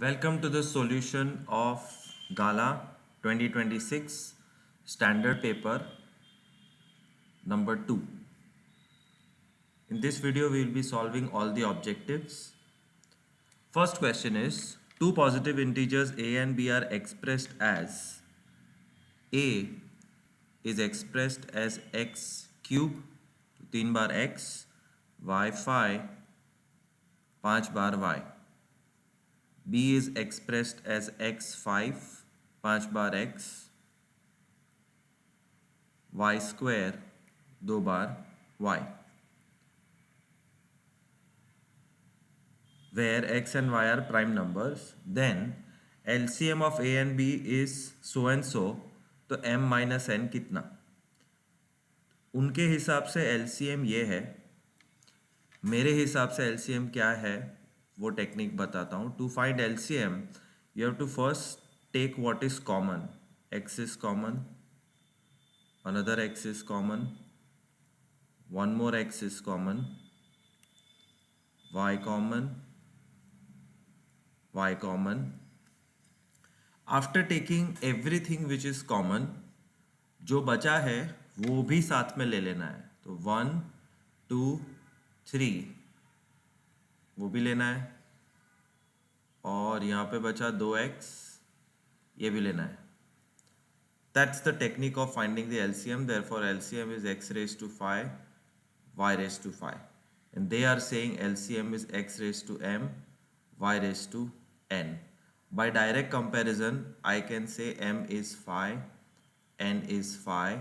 Welcome to the solution of Gala 2026 standard paper number 2. In this video, we will be solving all the objectives. First question is, two positive integers a and b are expressed as a is expressed as x cube, 3 bar x, y 5, 5 bar y. b is expressed as x5, 5 bar x, y square, 2 bar y, where x and y are prime numbers. Then LCM of a and b is so and so, तो m minus n कितना? उनके हिसाब से LCM ये है, मेरे हिसाब से LCM क्या है वो टेक्निक बताता हूँ. To find LCM you have to first take what is common. X is common, another x is common, one more x is common, y common, y common. After taking everything which is common, जो बचा है वो भी साथ में ले लेना है. तो 1 2 3 वो भी लेना है, और यहाँ पे बचा 2x, ये भी लेना है. That's the technique of finding the LCM. Therefore, LCM is x raised to 5, y raised to 5. And they are saying LCM is x raised to m, y raised to n. By direct comparison, I can say m is 5, n is 5,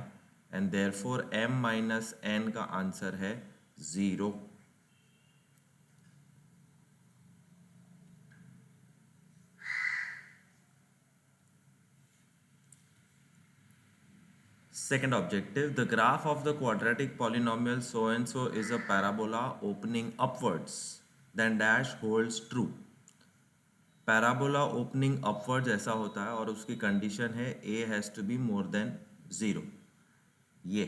and therefore m minus n का answer है 0. Second objective, the graph of the quadratic polynomial so and so is a parabola opening upwards, then dash holds true. Parabola opening upwards ऐसा होता है और उसकी condition है a has to be more than 0. ये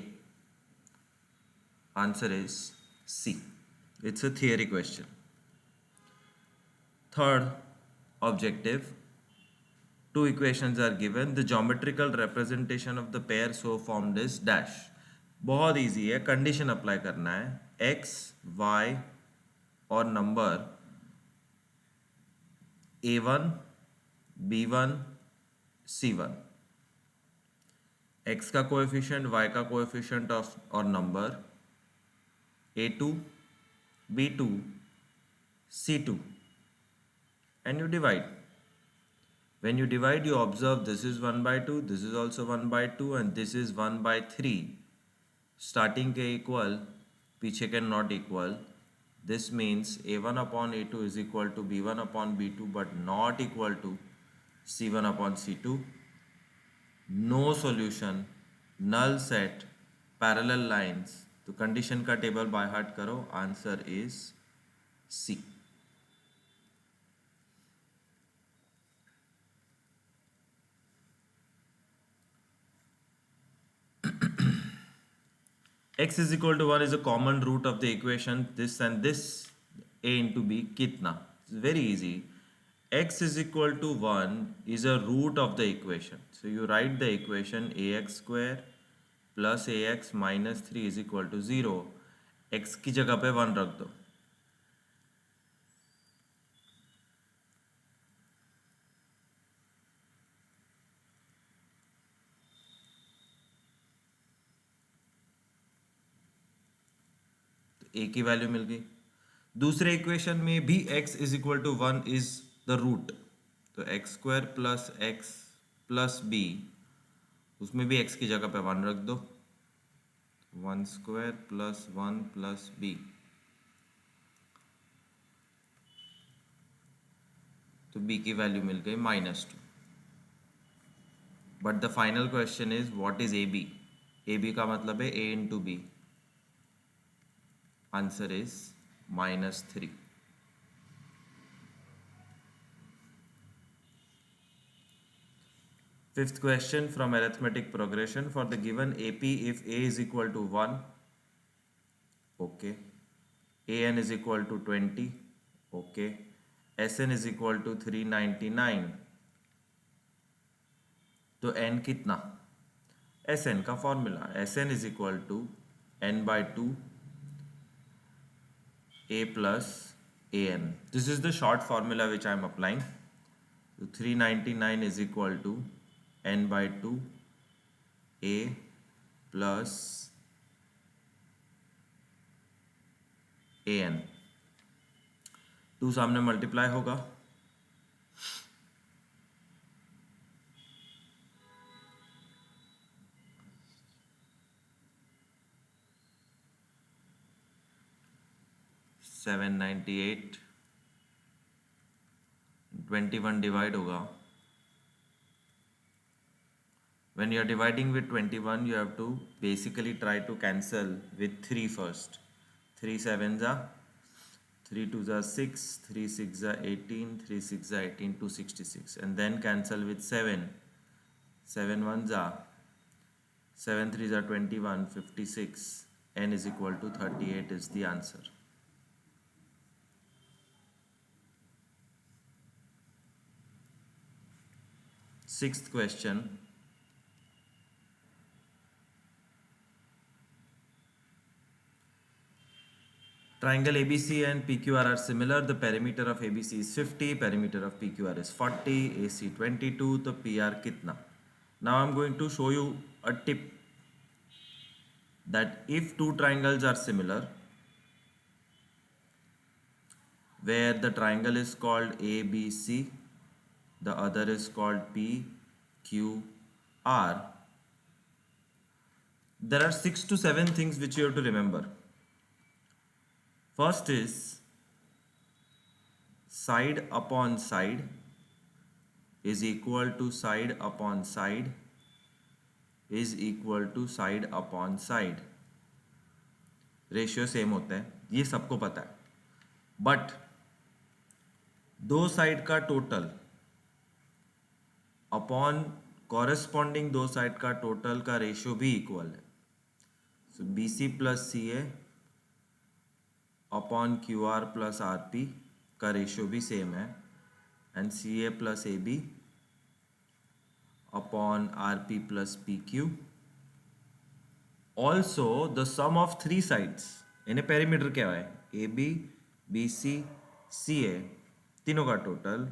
answer is C. It's a theory question. Third objective, two equations are given. The geometrical representation of the pair so formed is dash. बहुत easy है, condition apply करना है. x, y और number a1, b1, c1. x का coefficient, y का coefficient और number a2, b2, c2, and you divide. When you divide, you observe this is 1 by 2, this is also 1 by 2, and this is 1 by 3. Starting के equal, पीछे के not equal. This means a1 upon a2 is equal to b1 upon b2, but not equal to c1 upon c2. No solution, null set, parallel lines. तो condition का table by heart करो. Answer is C. x is equal to 1 is a common root of the equation this and this, a into b kitna. It's very easy. X is equal to 1 is a root of the equation, so you write the equation ax square plus ax minus 3 is equal to 0. x की जगह पे 1 रख दो. ए की value मिल गई. दूसरे equation में भी x is equal to 1 is the root, तो x square plus x plus b, उसमें भी x की जगह पे 1 रख दो. 1 स्क्वायर प्लस 1 प्लस बी, तो b की वैल्यू मिल गई -2. But the final question is what is a b. A b का मतलब है a into b. Answer is -3. Fifth question from arithmetic progression. For the given AP, if A is equal to 1, okay, AN is equal to 20, okay, SN is equal to 399, तो n कितना? SN का formula SN is equal to n/2 A plus AN. This is the short formula which I am applying. So 399 is equal to n/2 A plus AN. 2 सामने multiply होगा, seven 98, 21 divide होगा. When you are dividing with 21, you have to basically try to cancel with 3 first. 3 7s are 3 2s are 6, 3 6s are 18, 3 6s are 18, 266, and then cancel with 7. 7 1s are 7 3s are 21, 56. N is equal to 38 is the answer. Sixth question. Triangle ABC and PQR are similar. The perimeter of ABC is 50, perimeter of PQR is 40, AC 22, तो PR कितना? Now I'm going to show you a tip that if two triangles are similar, where the triangle is called ABC, the other is called PQR, there are 6 to 7 things which you have to remember. First is side upon side is equal to side upon side is equal to side upon side. Ratio same होता है, ये सबको पता है, but दो side का total upon corresponding दो side का टोटल का रेशियो भी इक्वल है. So BC plus CA upon QR plus RP का रेशियो भी सेम है, and CA plus AB upon RP plus PQ. Also the sum of 3 sides, यानी पेरीमीटर क्या है, AB BC CA, तीनों का टोटल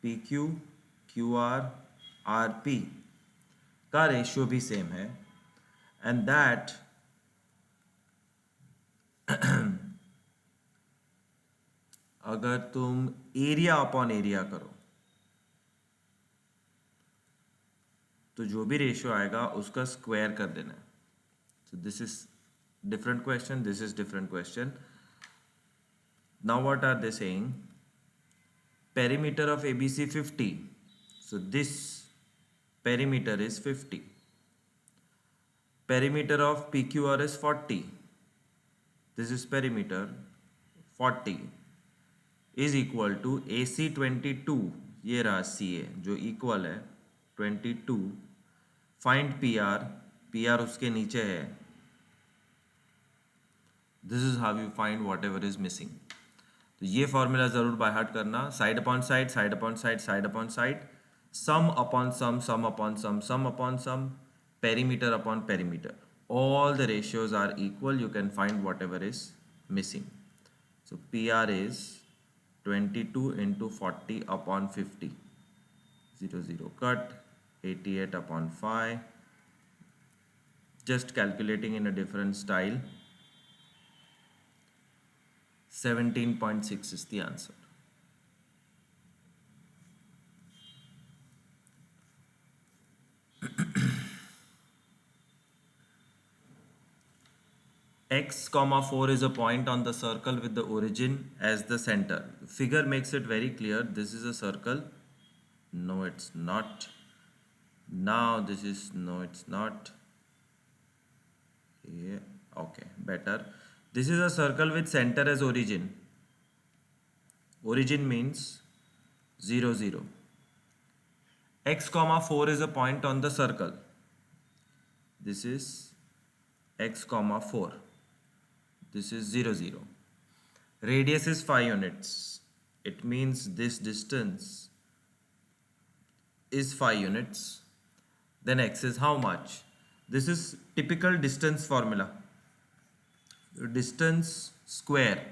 PQ QR RP का ratio भी सेम है, एंड दैट अगर तुम एरिया अपॉन एरिया करो तो जो भी रेशियो आएगा उसका स्क्वायर कर देना है. So this is different question, this is different question. Now what are they saying? Perimeter of ABC 50, so this perimeter is 50. Perimeter of PQR is 40, this is perimeter 40 is equal to AC 22, ये रहा CA जो equal है 22. Find PR उसके नीचे है. This is how you find whatever is missing. तो ये formula जरूर बाय हार्ट करना. Side upon side, side upon side, side upon side, sum upon sum, sum upon sum, sum upon sum, perimeter upon perimeter. All the ratios are equal. You can find whatever is missing. So PR is 22 into 40 upon 50. 0 0 cut. 88 upon 5. Just calculating in a different style. 17.6 is the answer. X comma 4 is a point on the circle with the origin as the center. Figure makes it very clear. This is a circle. No, it's not. Now this is, no, it's not. Yeah, okay, better. This is a circle with center as origin. Origin means 0 0. X comma 4 is a point on the circle. This is X comma 4. This is 0 0. Radius is 5 units. it means this distance is 5 units. Then x is how much? This is typical distance formula. Distance square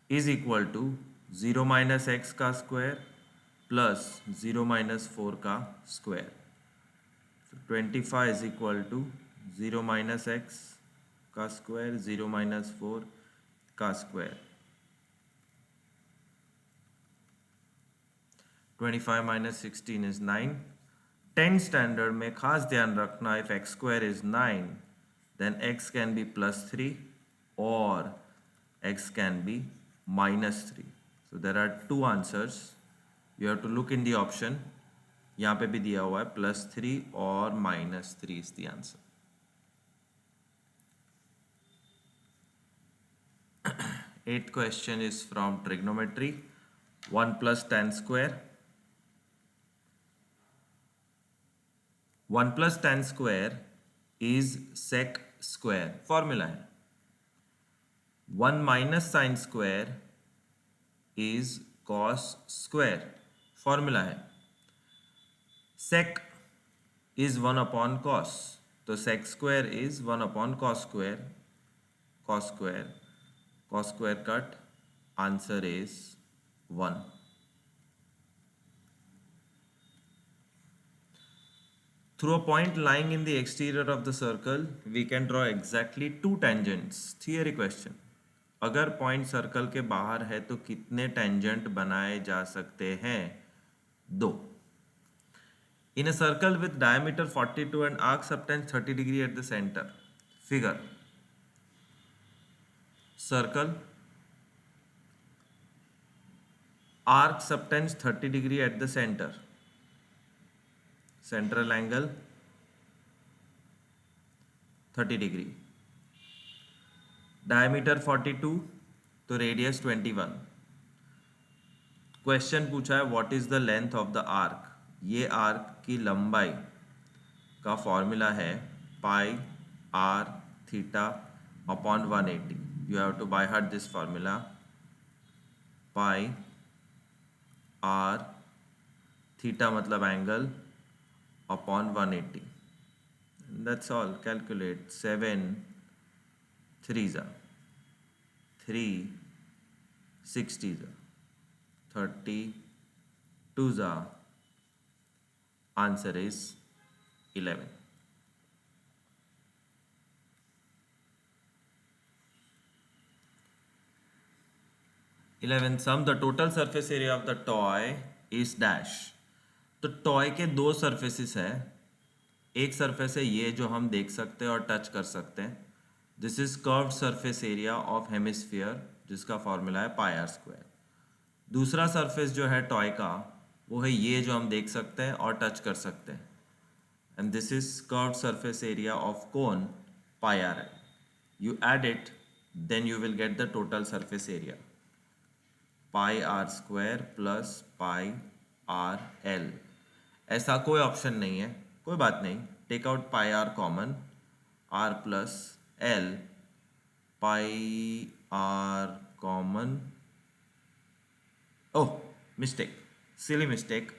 is equal to 0 minus x का square plus 0 minus 4 का square. So 25 is equal to 0 minus x का square, 0 minus 4 का square. 25 minus 16 is 9. 10 standard में खास ध्यान रखना, if x square is 9 then x can be plus 3 or x can be minus 3. So there are two answers. You have to look in the option. यहाँ पे भी दिया हुआ है plus 3 or minus 3 is the answer. Eighth question is from trigonometry. 1 plus tan square. 1 plus tan square is sec square. Formula है. 1 minus sin square is cos square. Formula है. Sec is 1 upon cos. तो sec square is 1 upon cos square. Cos square. Cos square cut. Answer is 1. Through a point lying in the exterior of the circle, we can draw exactly 2 tangents. Theory question. अगर point circle के बाहर है तो कितने tangent बनाए जा सकते हैं? 2. In a circle with diameter 42 and arc subtends 30 degree at the center. Figure. Circle. Arc subtends 30 degree at the center. Central angle 30 degree. Diameter 42 तो रेडियस 21. क्वेश्चन पूछा है what is the length of the arc. ये arc की लंबाई का formula है pi r theta upon 180. You have to by heart this formula. Pi r theta मतलब angle upon 180. That's all. Calculate. 7 3s are 3 60s are 30 2s are. Answer is 11. 11. Sum the total surface area of the toy is dash. तो toy के दो surfaces है. एक surface है ये जो हम देख सकते हैं और टच कर सकते हैं. This is curved surface area of hemisphere जिसका फॉर्मूला है पाई आर स्क्वायर. दूसरा सरफेस जो है टॉय का वो है ये जो हम देख सकते हैं और टच कर सकते हैं. And this is curved surface area of cone pi r l. You add it then you will get the total surface area pi r square plus pi r l. ऐसा कोई ऑप्शन नहीं है, कोई बात नहीं. Take out pi r common. R plus l. Pi r common. Oh mistake, silly mistake.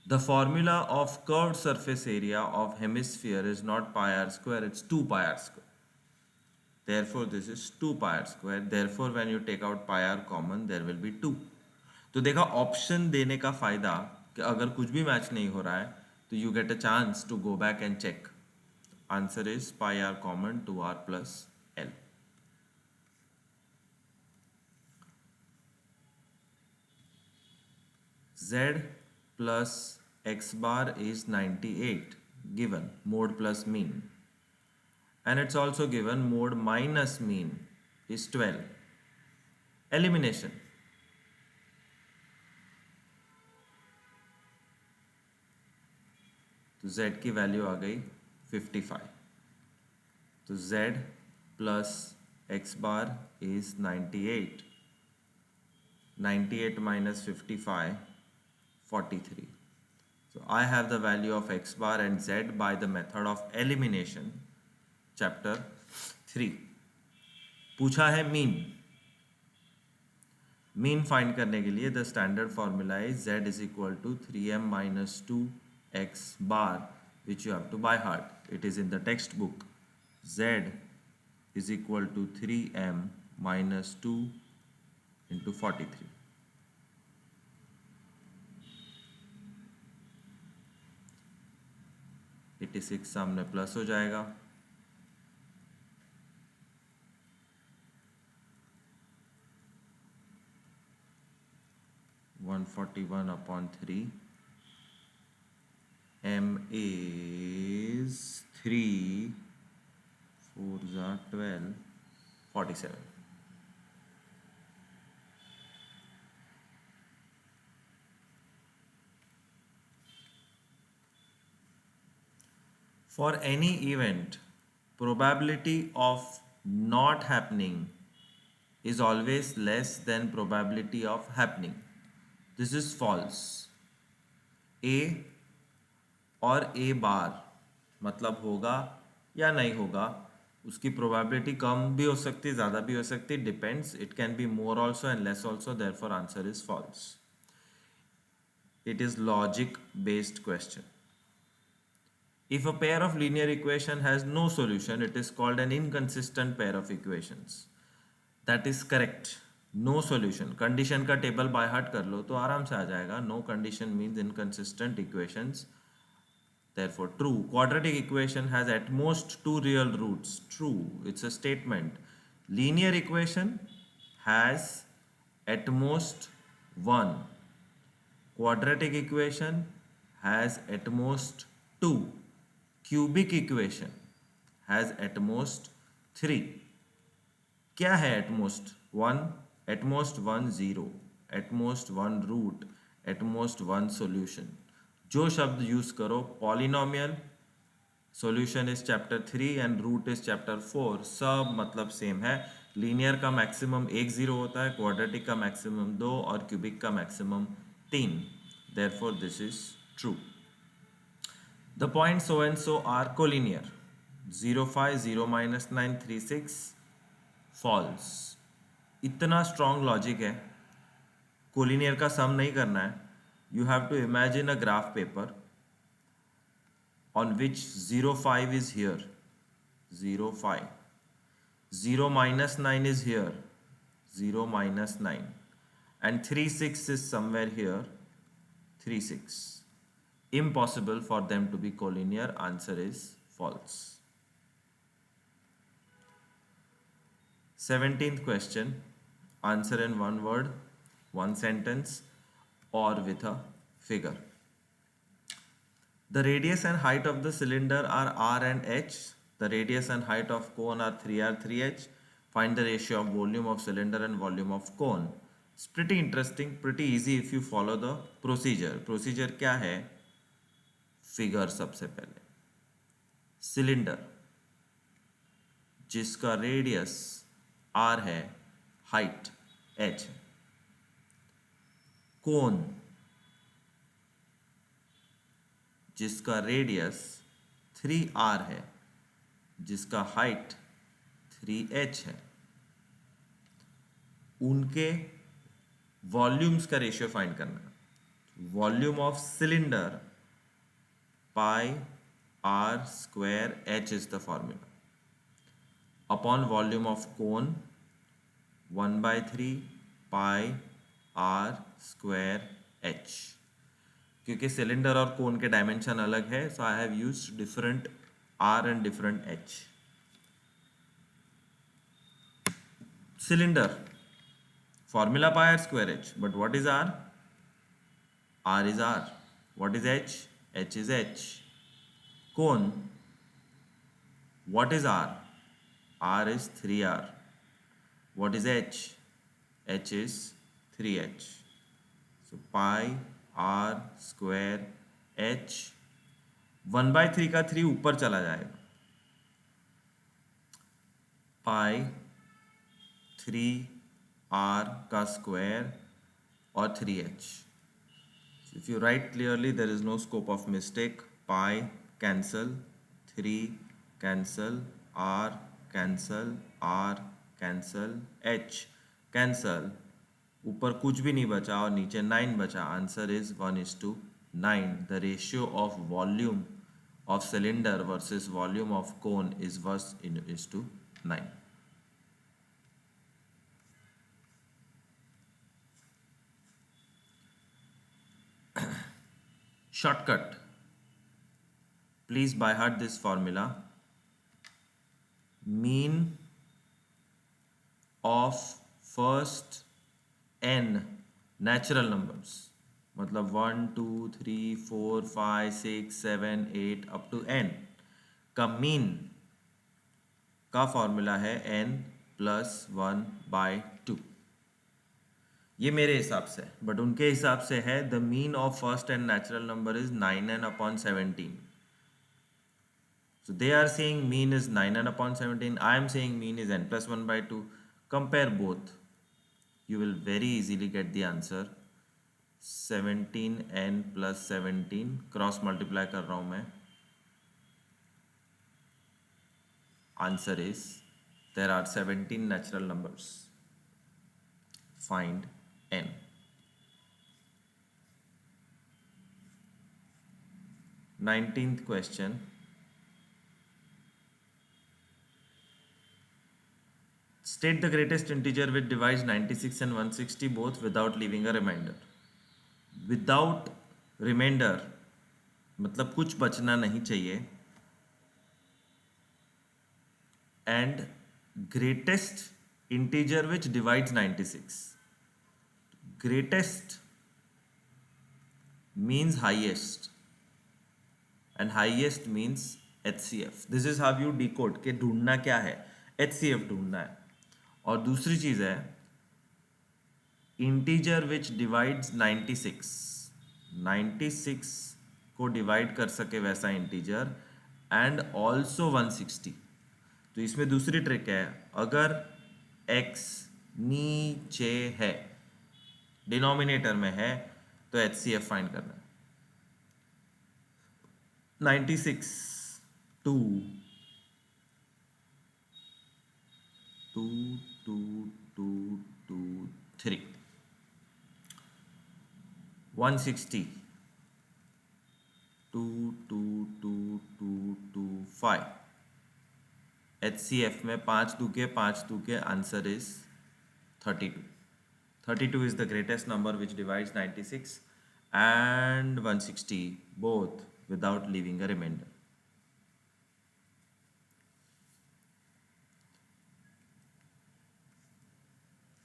The formula of curved surface area of hemisphere is not pi r square, it's 2 pi r square. Therefore this is 2 pi r square. Therefore when you take out pi r common there will be 2. तो देखा option देने का फायदा कि अगर कुछ भी match नहीं हो रहा है तो you get a chance to go back and check. Answer is pi r common 2r plus l. Z plus x bar is 98 given mode plus mean, and it's also given mode minus mean is 12. Elimination. तो z की value आ गई 55. तो z plus x bar is 98. 98 minus 55 43. So I have the value of x bar and z by the method of elimination. Chapter 3. पूछा है mean. Mean find करने के लिए the standard formula is z is equal to 3m minus 2x bar which you have to by heart. It is in the textbook. z is equal to 3m minus 2 into 43. Eighty six सामने plus हो जाएगा. 141 upon 3. m is 3, 4s are 12, 47. For any event, probability of not happening is always less than probability of happening. This is false. A और A बार मतलब होगा या नहीं होगा, उसकी प्रोबेबिलिटी कम भी हो सकती है, ज़्यादा भी हो सकती है, depends. It can be more also and less also, therefore answer is false. It is logic based question. If a pair of linear equation has no solution, it is called an inconsistent pair of equations. That is correct. No solution. Condition का table by heart कर लो तो आराम से आ जाएगा. No condition means inconsistent equations. Therefore, true. Quadratic equation has at most two real roots. True. It's a statement. Linear equation has at most one. Quadratic equation has at most two. Cubic equation has at most three. क्या है at most? One, at most one zero, at most one root, at most one solution. जो शब्द use करो, polynomial, solution is chapter 3 and root is chapter 4, सब मतलब same है. Linear का maximum 1 0 होता है, क्वाड्रेटिक का मैक्सिमम 2 और क्यूबिक का maximum 3. Therefore this is true. The points so and so are collinear. 0 5 0 minus 9 3 6 false. इतना स्ट्रॉन्ग लॉजिक है. कोलिनियर का सम नहीं करना है. You have to imagine a graph paper on which 0 5 is here, 0 5, 0 minus 9 is here, 0 minus 9, and 3 6 is somewhere here, 3 6. Impossible for them to be collinear. Answer is false. 17th question. Answer in one word, one sentence, or with a figure. The radius and height of the cylinder are r and h. The radius and height of cone are 3r 3h. Find the ratio of volume of cylinder and volume of cone. It's pretty interesting, pretty easy if you follow the procedure. Procedure क्या है? Figure. सबसे पहले cylinder जिसका radius r है, height h है. कोन जिसका radius 3r है, जिसका हाइट 3h है. उनके वॉल्यूम्स का रेशियो फाइंड करना. Volume of cylinder pi r square h is the formula, upon volume of cone 1/3 pi r square h. क्योंकि सिलेंडर और कोन के डायमेंशन अलग है, so I have used different r and different h. Cylinder formula pi r square h, but what is r? R is r. What is h? H is h. Cone, what is r? R is 3r. What is h? H is 3h. So pi r square h. 1/3 का 3 ऊपर चला जाएगा. pi 3r का square और 3h. If you write clearly, there is no scope of mistake. Pi cancel, 3 cancel, r cancel, r cancel, h cancel. ऊपर कुछ भी नहीं बचा और नीचे 9 बचा. Answer is 1:9. The ratio of volume of cylinder versus volume of cone is 1:9. Shortcut. Please by heart this formula. Mean of first n natural numbers, मतलब 1 2 3 4 5 6 7 8 up to n का मीन का फॉर्मूला है n + 1/2. ये मेरे हिसाब से, but उनके हिसाब से है the mean of first and natural number is 9n/17. So they are saying mean is 9n/17. I am saying mean is n + 1/2. Compare both. You will very easily get the answer. 17n + 17 cross multiply कर रहा हूँ मैं. Answer is there are 17 natural numbers. Find n. Nineteenth question. State the greatest integer which divides 96 and 160 both without leaving a remainder. Without remainder मतलब कुछ बचना नहीं चाहिए. And greatest integer which divides 96. Greatest means highest and highest means HCF. This is how you decode कि ढूंढना क्या है. HCF ढूंढना है. और दूसरी चीज़ है इंटीजर विच डिवाइड्स 96. 96 को डिवाइड कर सके वैसा इंटीजर एंड ऑल्सो 160. तो इसमें दूसरी ट्रिक है, अगर x नीचे है डिनोमिनेटर में है तो HCF फाइंड करना है. 96 2 2 2 2 2 3 160 2 2 2 2 2 5. HCF में 5 2 के answer is 32. 32 is the greatest number which divides 96 and 160 both without leaving a remainder.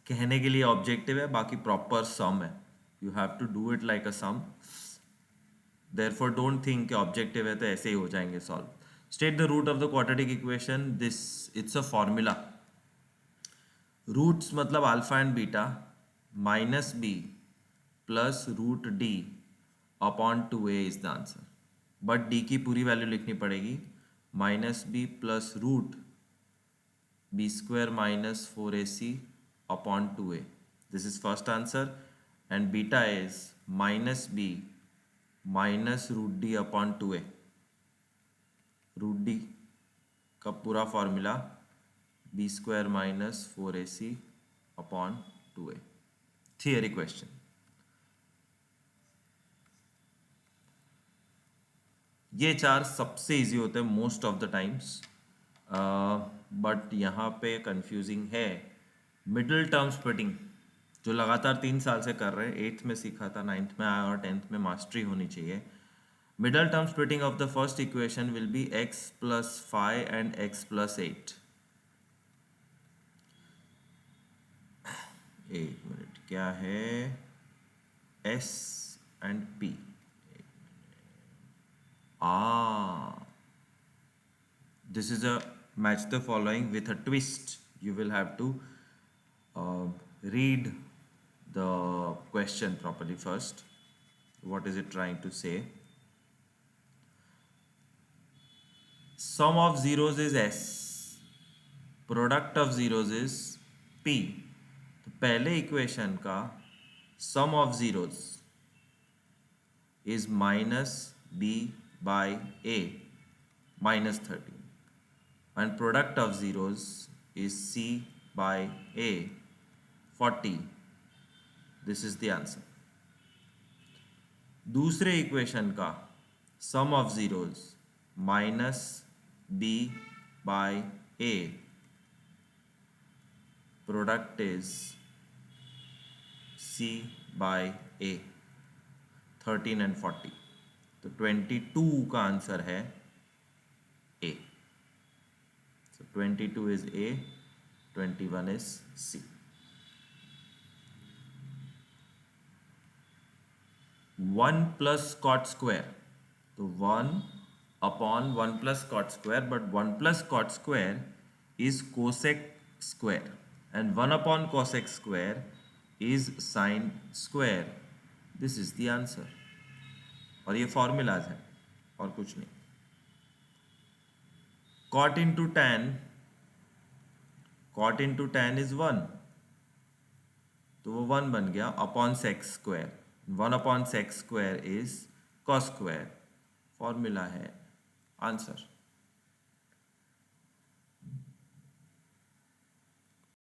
कहने के लिए ऑब्जेक्टिव है, बाकी प्रॉपर सम है. You have to do it like a sum. Therefore don't think कि ऑब्जेक्टिव है तो ऐसे ही हो जाएंगे solve. State the root of the quadratic equation. This it's a formula. Roots मतलब alpha and beta -b plus √d upon 2a is the answer. But d की पूरी वैल्यू लिखनी पड़ेगी. -b plus √b² - 4ac upon 2a. This is first answer, and beta is -b minus √d upon 2a. √d का पूरा formula b² - 4ac upon 2a. Theory question. ये चार सबसे easy होते हैं most of the times, but यहाँ पे confusing है. मिडिल टर्म स्प्लिटिंग जो लगातार 3 साल से कर रहे हैं, 8th में सीखा था, 9th में आया और 10th में मास्टरी होनी चाहिए. Middle term splitting of the first equation will be x + 5 and x + 8. एक मिनट, क्या है s and p? This is a match the following with a twist. You will have to read the question properly first. What is it trying to say? Sum of zeros is s, product of zeros is p. तो पहले equation का sum of zeros is -b by a -13, and product of zeros is c by a 40. This is the answer. दूसरे equation का sum of zeros minus b by a, product is c by a, 13 and 40, तो 22 का answer है ए। So 22 is A, 21 is C. 1 plus cot square, तो 1 upon 1 plus cot square, but 1 plus cot square is cosec square and 1 upon cosec square is sin square. This is the answer. और ये formulas है और कुछ नहीं। cot into tan is 1, तो वो 1 बन गया upon sex square, 1 upon sex square is cos square, formula है आंसर।